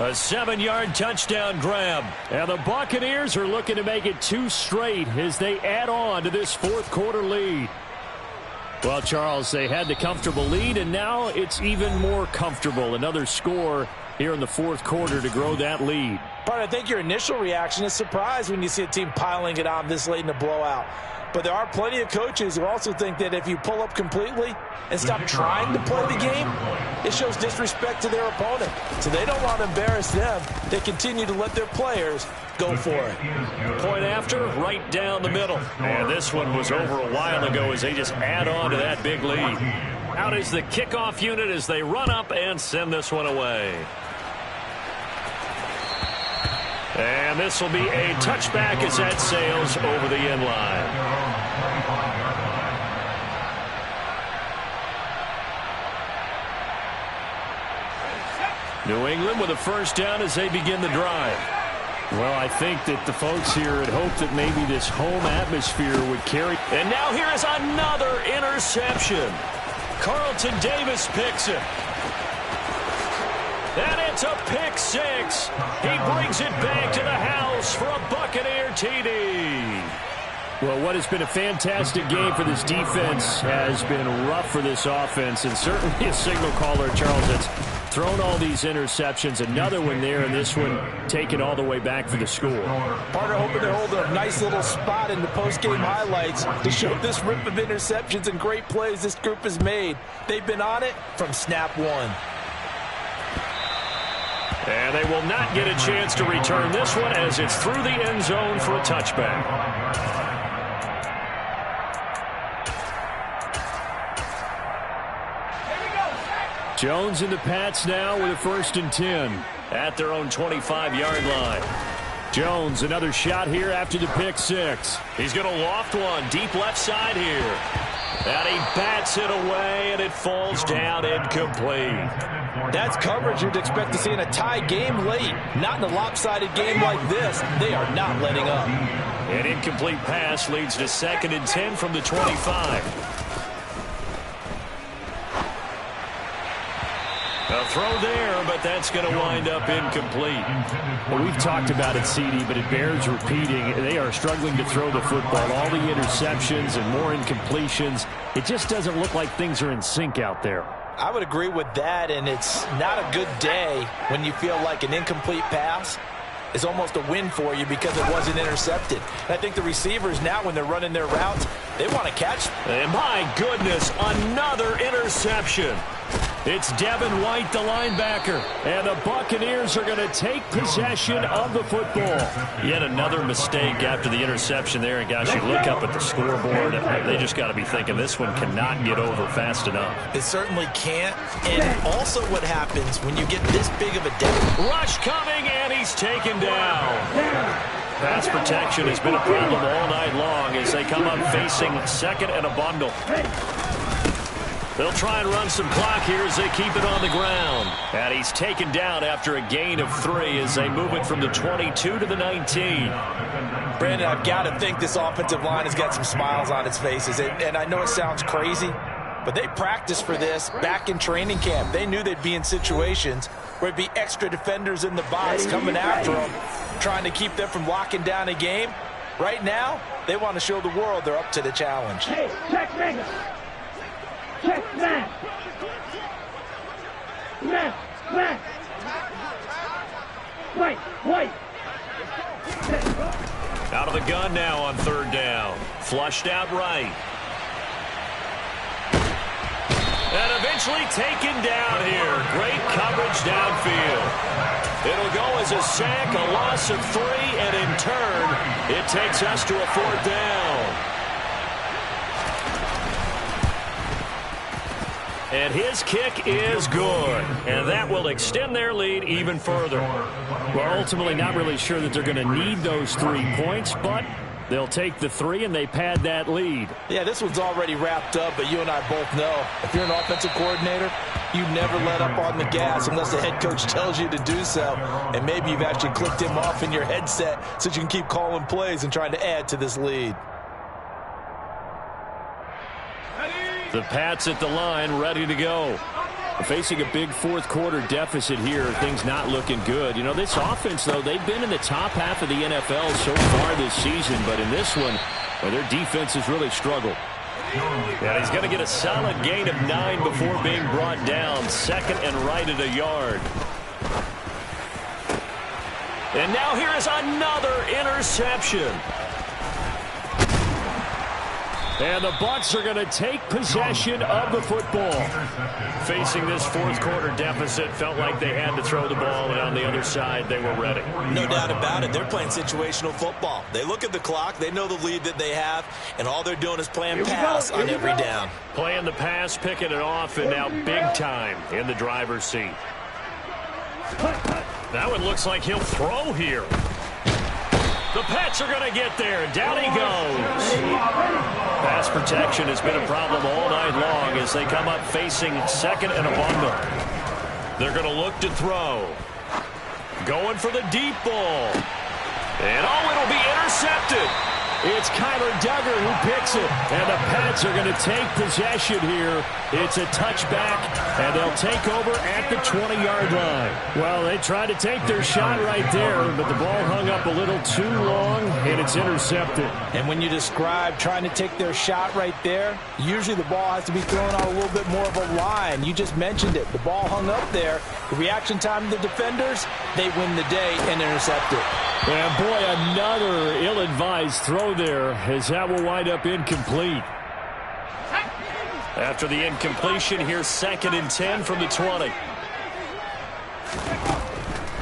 A 7-yard touchdown grab. And the Buccaneers are looking to make it 2 straight as they add on to this 4th quarter lead. Well, Charles, they had the comfortable lead, and now it's even more comfortable. Another score here in the 4th quarter to grow that lead. But I think your initial reaction is surprise when you see a team piling it on this late in the blowout. But there are plenty of coaches who also think that if you pull up completely and stop trying to play the game, it shows disrespect to their opponent. So they don't want to embarrass them. They continue to let their players go for it. Point after, right down the middle. And this one was over a while ago as they just add on to that big lead. Out is the kickoff unit as they run up and send this one away. And this will be a touchback as that sails over the end line. New England with a 1st down as they begin the drive. Well, I think that the folks here had hoped that maybe this home atmosphere would carry. And now here is another interception. Carlton Davis picks it. And it's a pick 6. He brings it back to the house for a Buccaneer TD. Well, what has been a fantastic game for this defense has been rough for this offense, and certainly a signal caller, Charles, that's thrown all these interceptions. Another one there, and this one taken all the way back for the score. Partner hoping they're holding a nice little spot in the post-game highlights to show this rip of interceptions and great plays this group has made. They've been on it from snap 1. And they will not get a chance to return this one as it's through the end zone for a touchback. Jones and the Pats now with a 1st and 10. At their own 25-yard line. Jones, another shot here after the pick six. He's going to loft one deep left side here. And he bats it away, and it falls down incomplete. That's coverage you'd expect to see in a tie game late. Not in a lopsided game like this. They are not letting up. An incomplete pass leads to 2nd and 10 from the 25. A throw there, but that's going to wind up incomplete. Well, we've talked about it, CD, but it bears repeating. They are struggling to throw the football. All the interceptions and more incompletions. It just doesn't look like things are in sync out there. I would agree with that, and it's not a good day when you feel like an incomplete pass is almost a win for you because it wasn't intercepted. And I think the receivers now, when they're running their routes, they want to catch. And my goodness, another interception. It's Devin White, the linebacker, and the Buccaneers are going to take possession of the football. Yet another mistake after the interception there, and guys, you look up at the scoreboard, they just got to be thinking this one cannot get over fast enough. It certainly can't, and also what happens when you get this big of a depth. Rush coming, and he's taken down. Pass protection has been a problem all night long as they come up facing 2nd and a bundle. They'll try and run some clock here as they keep it on the ground. And he's taken down after a gain of 3 as they move it from the 22 to the 19. Brandon, I've got to think this offensive line has got some smiles on its faces. And I know it sounds crazy, but they practiced for this back in training camp. They knew they'd be in situations where it'd be extra defenders in the box coming after them, trying to keep them from locking down a game. Right now, they want to show the world they're up to the challenge. Hey, check man. Check man. Man. White. Out of the gun now on 3rd down. Flushed out right. And eventually taken down here. Great coverage downfield. It'll go as a sack, a loss of 3, and in turn, it takes us to a 4th down. And his kick is good. And that will extend their lead even further. Well, ultimately not really sure that they're going to need those 3 points, but they'll take the 3 and they pad that lead. Yeah, this one's already wrapped up, but you and I both know if you're an offensive coordinator, you never let up on the gas unless the head coach tells you to do so. And maybe you've actually clicked him off in your headset so you can keep calling plays and trying to add to this lead. The Pats at the line, ready to go. Facing a big 4th quarter deficit here, things not looking good. You know, this offense, though, they've been in the top half of the NFL so far this season, but in this one, well, their defense has really struggled. And he's going to get a solid gain of 9 before being brought down. 2nd and right at a yard. And now here is another interception. And the Bucs are going to take possession of the football. Facing this 4th quarter deficit, felt like they had to throw the ball, and on the other side, they were ready. No doubt about it. They're playing situational football. They look at the clock, they know the lead that they have, and all they're doing is playing pass on every down. Playing the pass, picking it off, and now big time in the driver's seat. That one looks like he'll throw here. The Pats are going to get there. Down he goes. Pass protection has been a problem all night long as they come up facing 2nd and a bundle. They're going to look to throw. Going for the deep ball. And it'll be intercepted. It's Kyler Duggar who picks it. And the Pats are going to take possession here. It's a touchback, and they'll take over at the 20-yard line. Well, they tried to take their shot right there, but the ball hung up a little too long, and it's intercepted. And when you describe trying to take their shot right there, usually the ball has to be thrown on a little bit more of a line. You just mentioned it. The ball hung up there. The reaction time of the defenders, they win the day and intercept it. And boy, another ill-advised throw there, as that will wind up incomplete. After the incompletion, here's 2nd and 10 from the 20.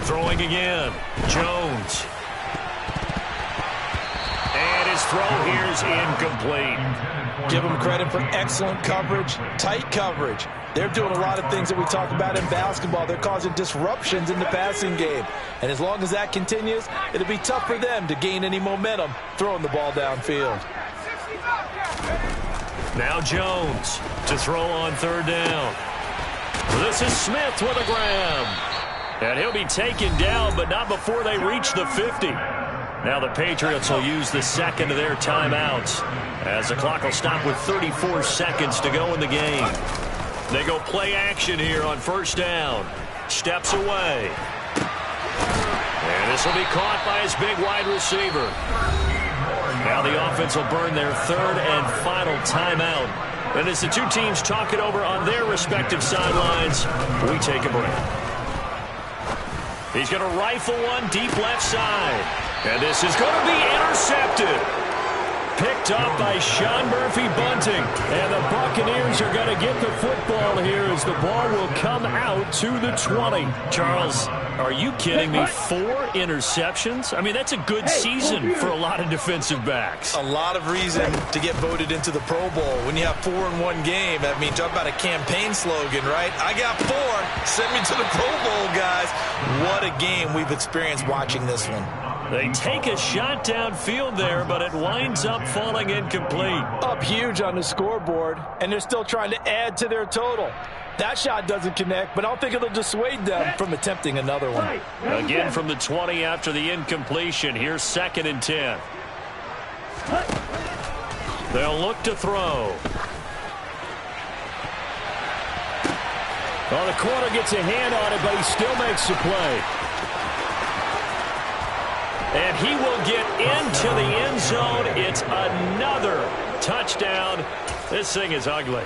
Throwing again. Jones. And his throw here is incomplete. Give him credit for excellent coverage, tight coverage. They're doing a lot of things that we talk about in basketball. They're causing disruptions in the passing game. And as long as that continues, it'll be tough for them to gain any momentum throwing the ball downfield. Now Jones to throw on third down. This is Smith with a grab. And he'll be taken down, but not before they reach the 50. Now the Patriots will use the second of their timeouts as the clock will stop with 34 seconds to go in the game. They go play action here on first down. Steps away. And this will be caught by his big wide receiver. Now the offense will burn their third and final timeout. And as the two teams talk it over on their respective sidelines, we take a break. He's going to rifle one deep left side. And this is going to be intercepted. Picked up by Sean Murphy-Bunting. And the Buccaneers are going to get the football here as the ball will come out to the 20. Charles, are you kidding me? 4 interceptions? I mean, that's a good season for a lot of defensive backs. A lot of reason to get voted into the Pro Bowl. When you have 4 in one game, I mean, talk about a campaign slogan, right? I got 4. Send me to the Pro Bowl, guys. What a game we've experienced watching this one. They take a shot downfield there, but it winds up falling incomplete. Up huge on the scoreboard, and they're still trying to add to their total. That shot doesn't connect, but I don't think it'll dissuade them from attempting another one. Again from the 20 after the incompletion. Here's 2nd and 10. They'll look to throw. Well, the corner gets a hand on it, but he still makes the play. And he will get into the end zone. It's another touchdown. This thing is ugly.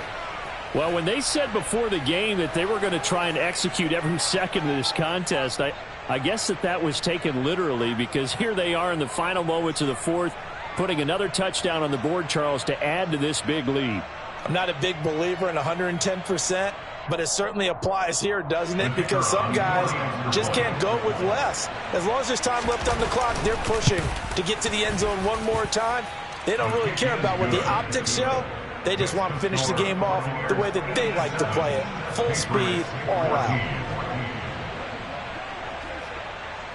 Well, when they said before the game that they were going to try and execute every second of this contest, I guess that was taken literally, because here they are in the final moments of the fourth, putting another touchdown on the board, Charles, to add to this big lead. I'm not a big believer in 110%. But it certainly applies here, doesn't it? Because some guys just can't go with less. As long as there's time left on the clock, they're pushing to get to the end zone one more time. They don't really care about what the optics show. They just want to finish the game off the way that they like to play it. Full speed, all out.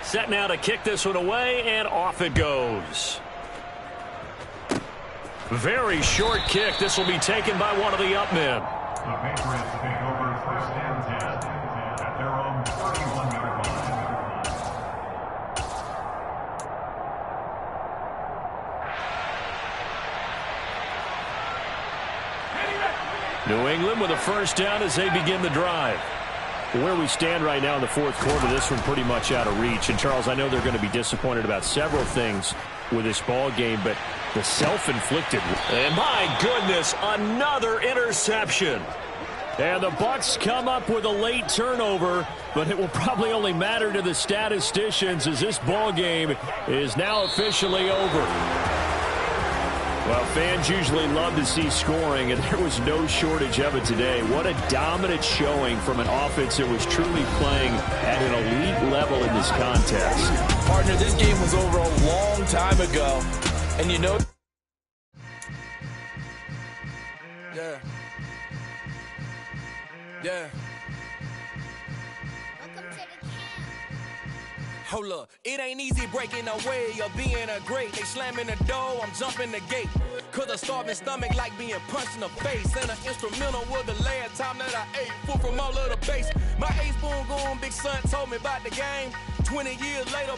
Set now to kick this one away, and off it goes. Very short kick. This will be taken by one of the up men. The Patriots take over first and 10 at their own 41-yard line. New England with a first down as they begin the drive. Where we stand right now in the fourth quarter, this one pretty much out of reach. And, Charles, I know they're going to be disappointed about several things with this ball game, but the self-inflicted. And my goodness, another interception. And the Bucs come up with a late turnover, but it will probably only matter to the statisticians as this ball game is now officially over. Well, fans usually love to see scoring, and there was no shortage of it today. What a dominant showing from an offense that was truly playing at an elite level in this contest. Partner, this game was over a long time ago, and you know... Yeah. Yeah. Hold up, it ain't easy breaking away or being a great. They slamming the door, I'm jumping the gate. Cause a starving stomach like being punched in the face. And an instrumental was the last time that I ate food from all of the base. My ace spoon going, big son told me about the game. 20 years later,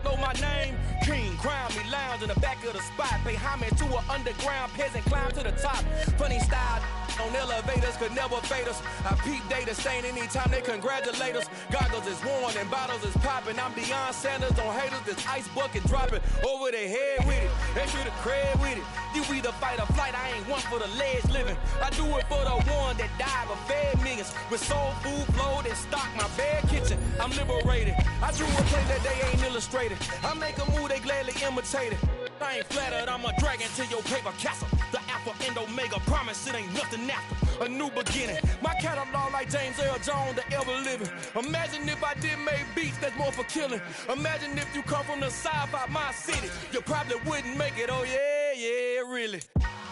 know my name. King, crown me, lounge in the back of the spot. Pay homage to an underground peasant, climb to the top. Funny style on elevators could never fade us. I peep data stain anytime they congratulate us. Goggles is worn and bottles is popping. I'm Deion Sanders on haters, this ice bucket dropping over their head with it. Extra the cred with it. You either fight or flight, I ain't one for the ledge living. I do it for the one that died but fed millions. With soul food flowed and stock my bad kitchen. I'm liberated. I do a play that they ain't illustrated. I make a move, they gladly imitate it. I ain't flattered, I'm a dragon to your paper castle. The Alpha and Omega, promise it ain't nothing after. A new beginning. My catalog like James Earl Jones, the ever living. Imagine if I did make beats, that's more for killing. Imagine if you come from the south out my city. You probably wouldn't make it, oh yeah, yeah, really.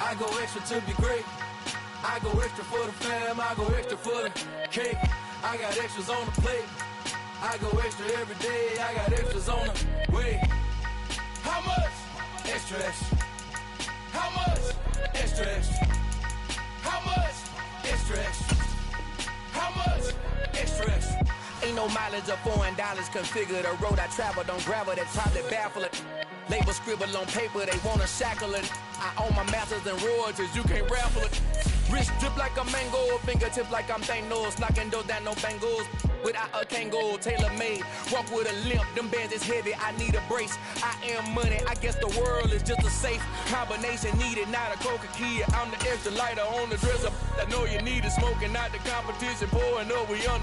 I go extra to be great. I go extra for the fam, I go extra for the cake. I got extras on the plate. I go extra every day, I got extras on the way. How much? Extra, extra. How much? Extra, extra. How much? Extra, extra. How much? Extra, extra. Ain't no mileage of $4 configure the road I travel. Don't gravel, that probably baffle it. Label scribble on paper, they wanna shackle it. I own my masters and royalties, you can't raffle it. Wrist drip like a mango, fingertip like I'm Thanos. Knocking doors down, no bangles. Without a Kango, tailor-made. Walk with a limp, them bands is heavy, I need a brace. I am money, I guess the world is just a safe combination needed, not a coca-key. I'm the extra lighter on the dresser. I know you need it, smoking out the competition, pouring up, we under.